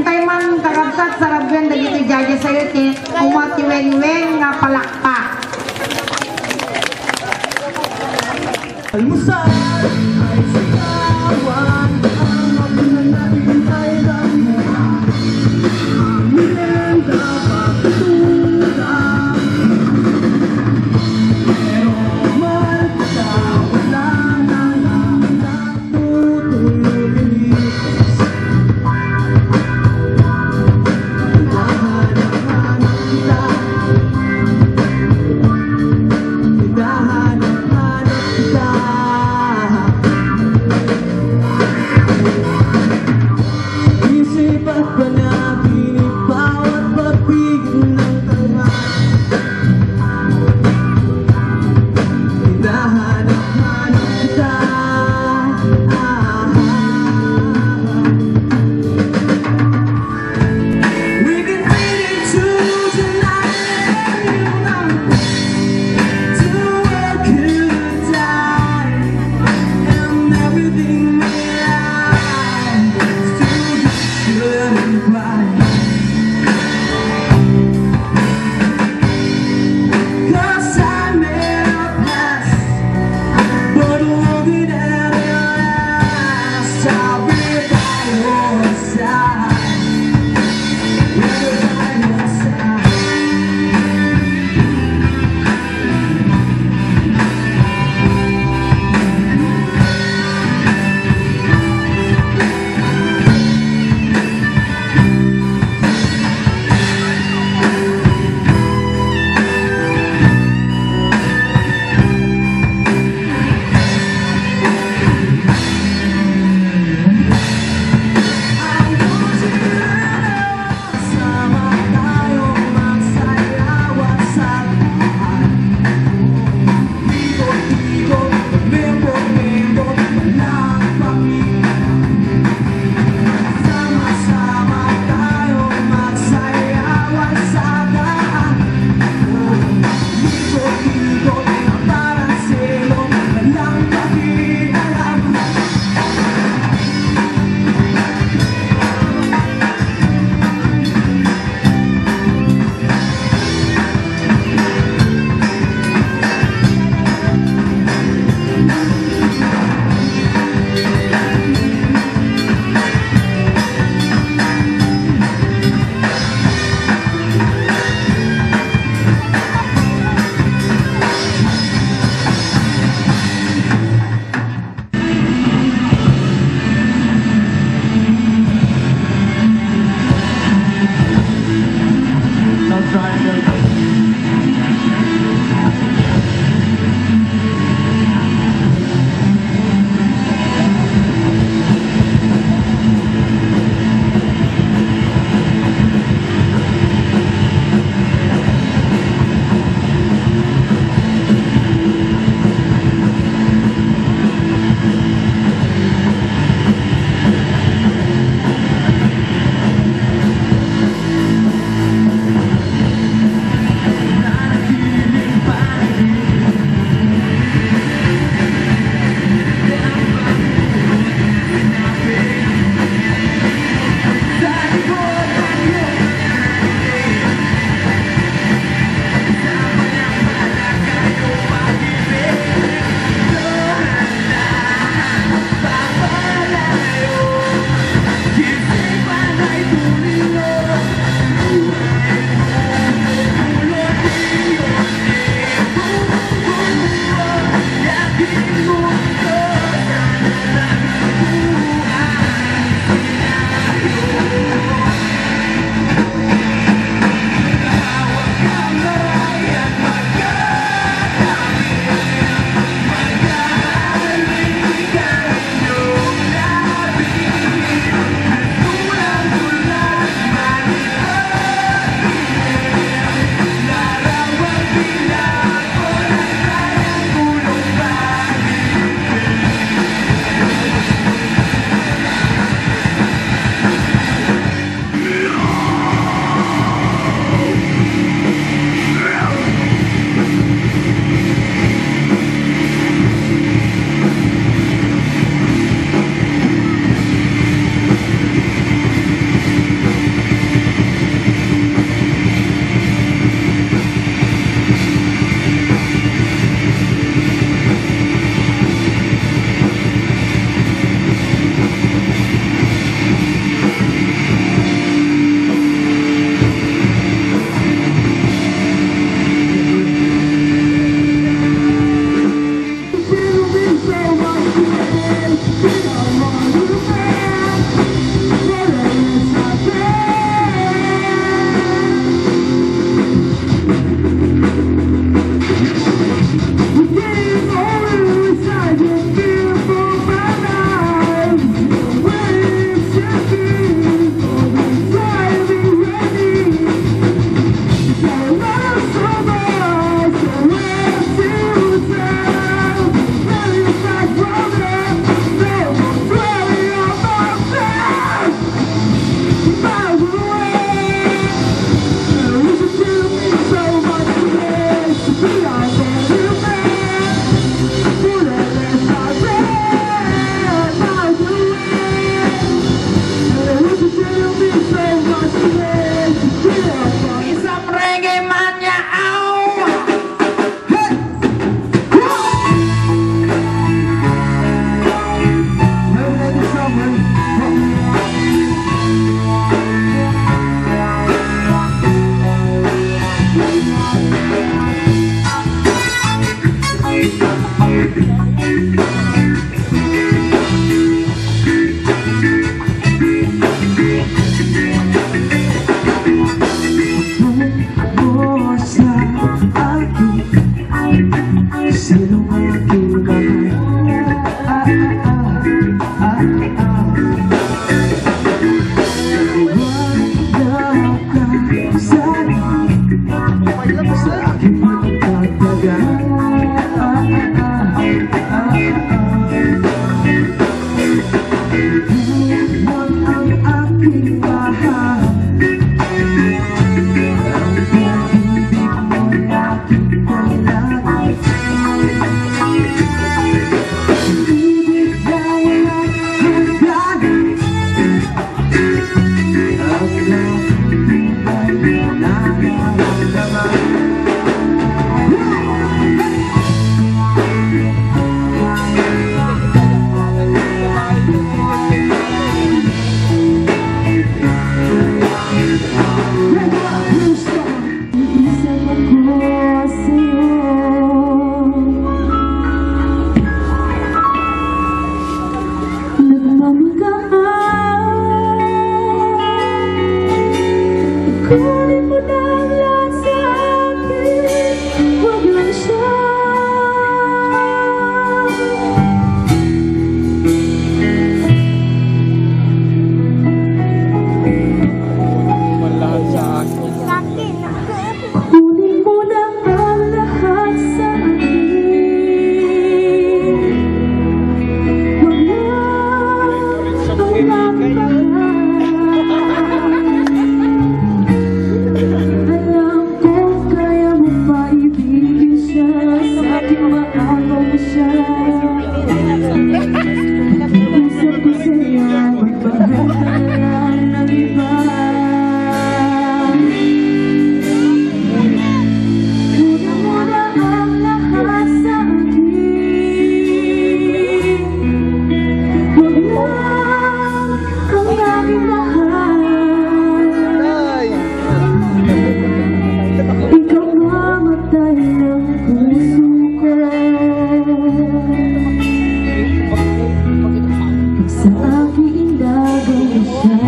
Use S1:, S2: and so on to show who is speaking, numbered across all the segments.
S1: tayo man karabsat sa rabyan dagiti jaja sa iti umati wen-wen nga palakpak.
S2: Almusal ay sigawan, ang mapinanapin ay damuhan. Mirenda pagtulak, pero marka wala nang natutulis. Hinahanap-hanap kita, hinahanap-hanap kita. Kunin mo na ang lahat sa akin, huwag lang siya. Kunin mo na ang lahat sa akin, huwag lang ang alam ko kaya mo pa ibigin siya, sa akin maakaw mo siya. Isip ko sa'yo, magpahal ka na lang ng iba. Kunin mo na ang lahat sa akin, huwag lang ang aking mahal. Ikaw mamatay ng puso ko, sa aking indagaw mo siya.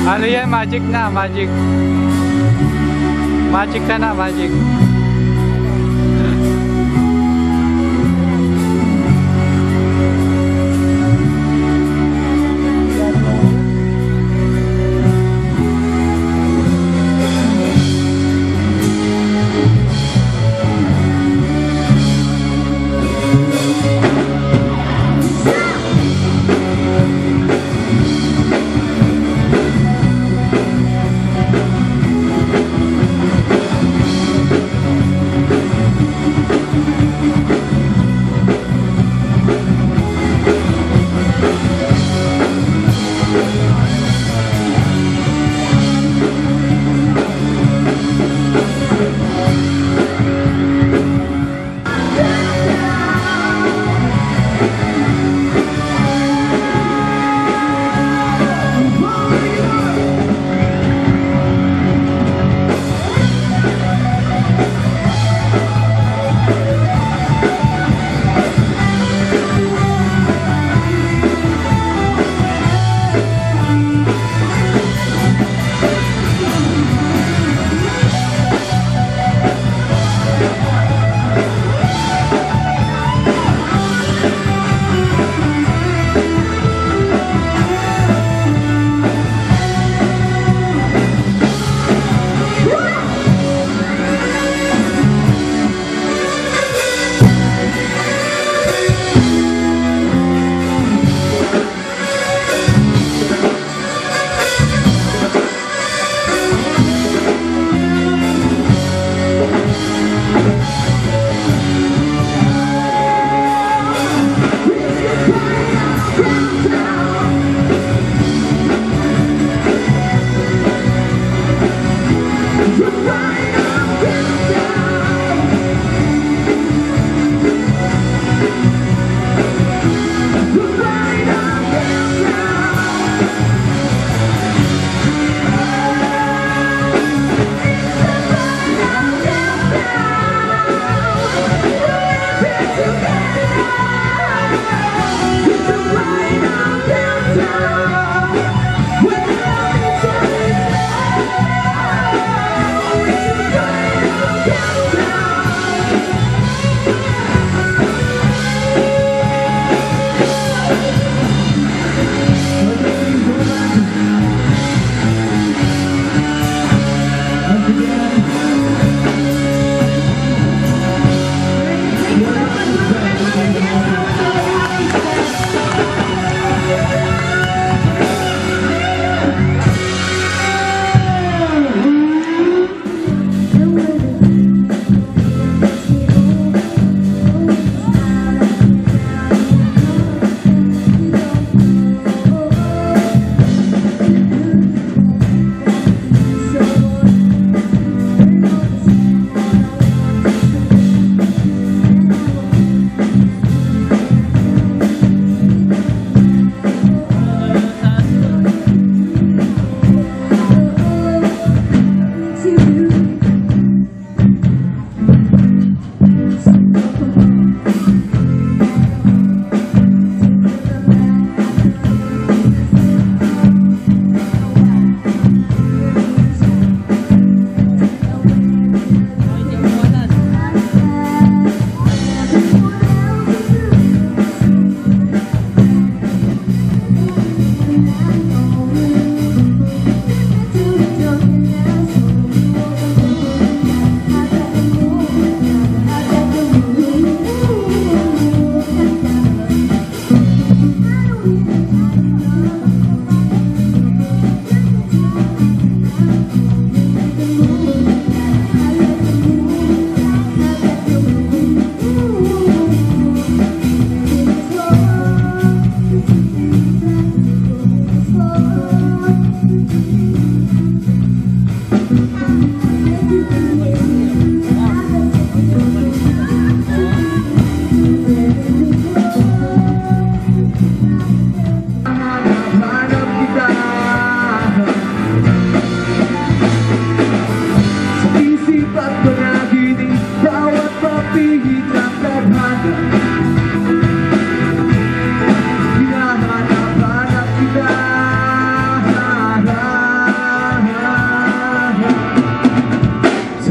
S3: Ano yan? Magic na, magic. Magic ka na, magic.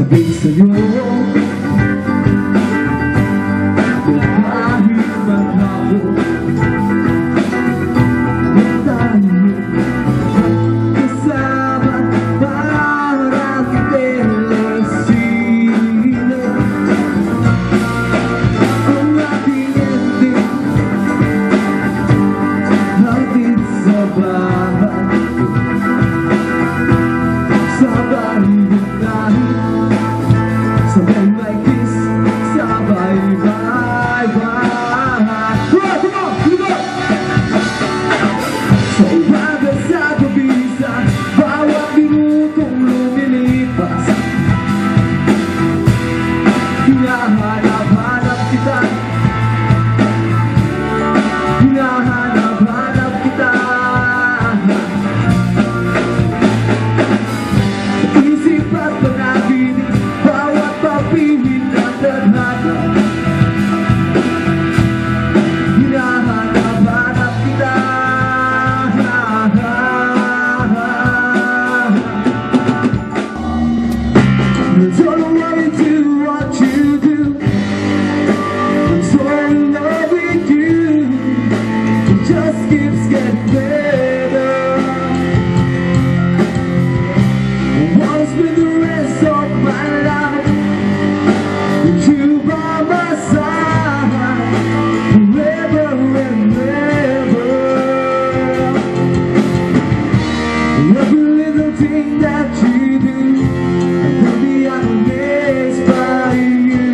S4: sabi sa'yo kahit maghapon di tayo kasama parang telesine. Ang ating ending hatid sa bahay, sabay bitahin, sabay may kiss, sabay bye-bye. Sa umaga sa gabi, sa bawat minutong lumilipas, hinahanap-hanap kita, hinahanap-hanap kita. Isip at panaginip, bawat papihit ng tadhana, hinahanap-hanap kita. Don't know what you do, what you do. I'm so in love with you. It just keeps getting better. I wanna spend the rest of my life with you by my side, forever and ever. Every little thing that you do, baby, I'm amazed by you.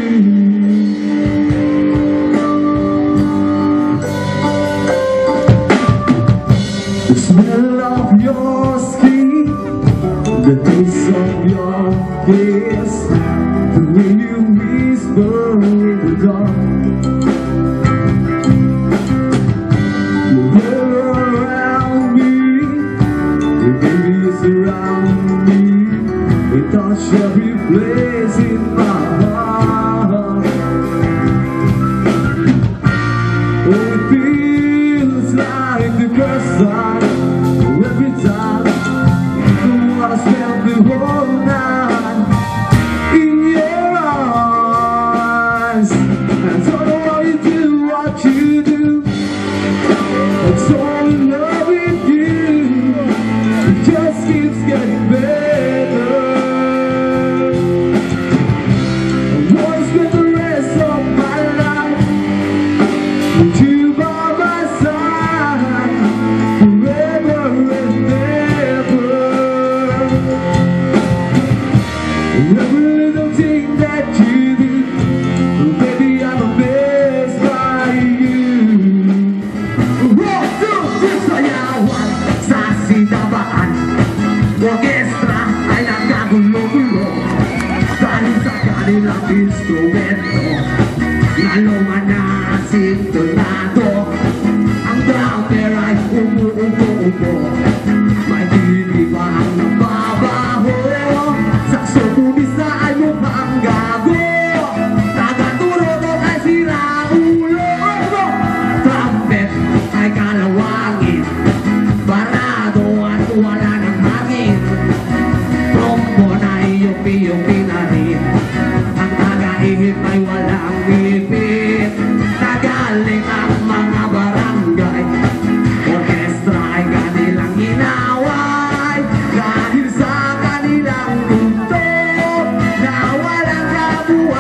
S4: The smell of your skin, the taste of your kiss, the way you whisper in the dark. You were around me, your baby is around me. We touch every place in my heart. Oh, it feels like the first time. Every time I wanna spend the whole night in your arms. I don't know what you do, what you do. I'm so in love with you. It just keeps getting better. I wanna spend the rest of my life with you by my side, forever and ever. Every little thing that you do, baby, I'm amazed by you. Walk through this sayawan sa sinabaan, orkestra ay nagkagulo-gulo dahil sa kanilang instrumento. Lalo man na sintonado, ang drummer ay umuubo-ubo, may dilibang nababaho, saxophonista ay mukhang gago, tagaturo mo ay sirang ulo, trumpet ay kalawangin, barado at wala ng hangin, trombone ay yupi-yupi na rin, ang tagaihip ay walang ipit, nagaling ang mga barangay, orkestra ay kanilang inaway, dahil sa kanilang tugtog na walang kabuuan.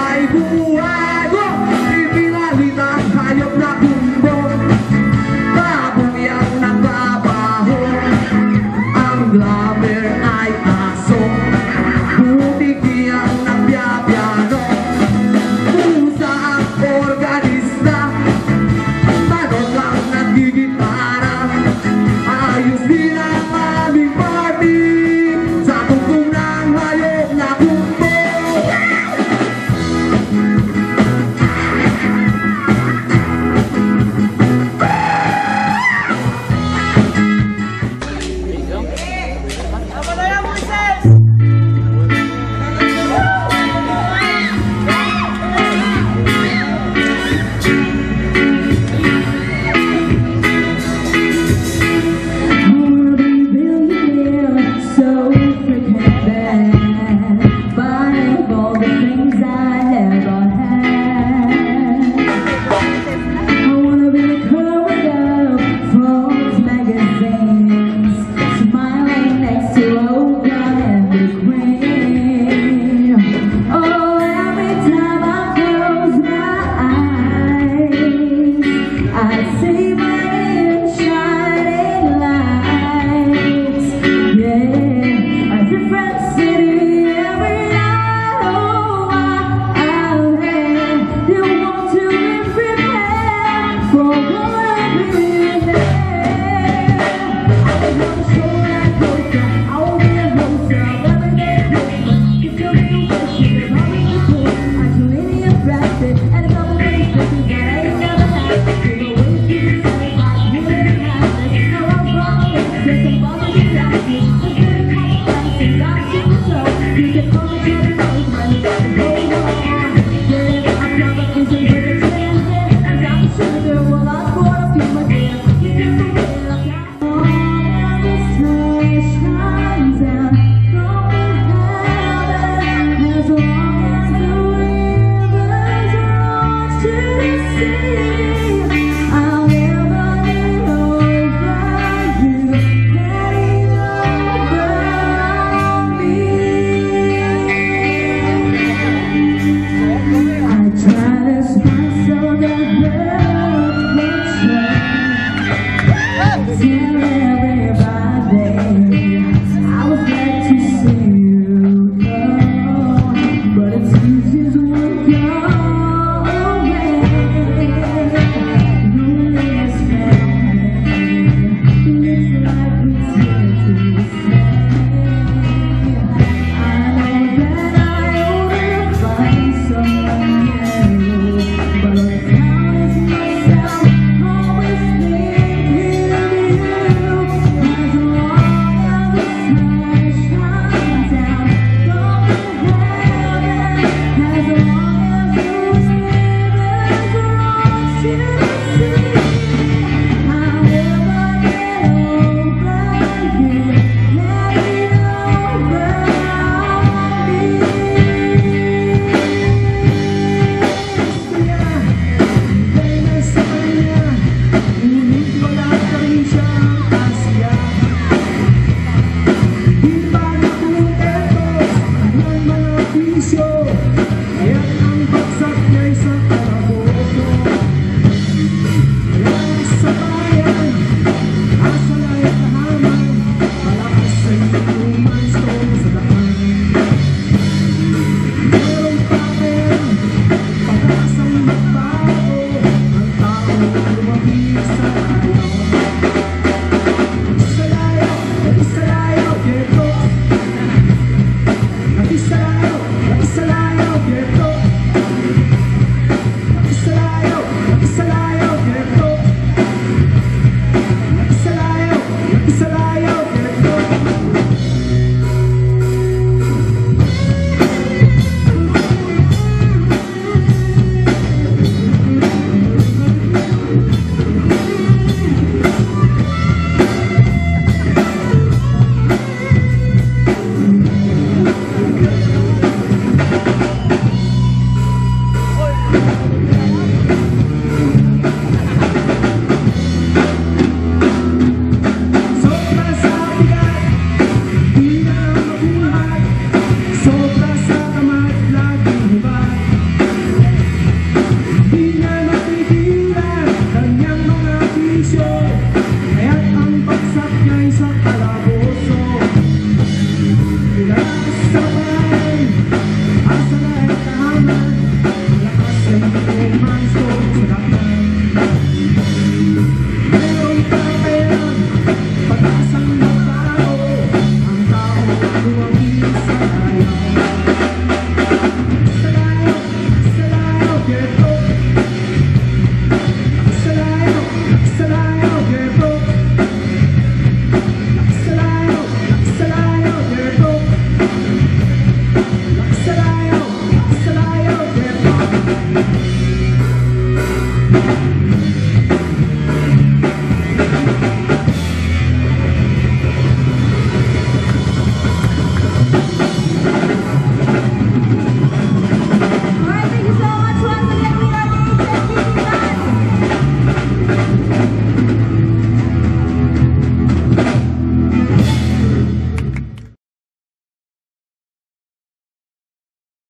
S4: mo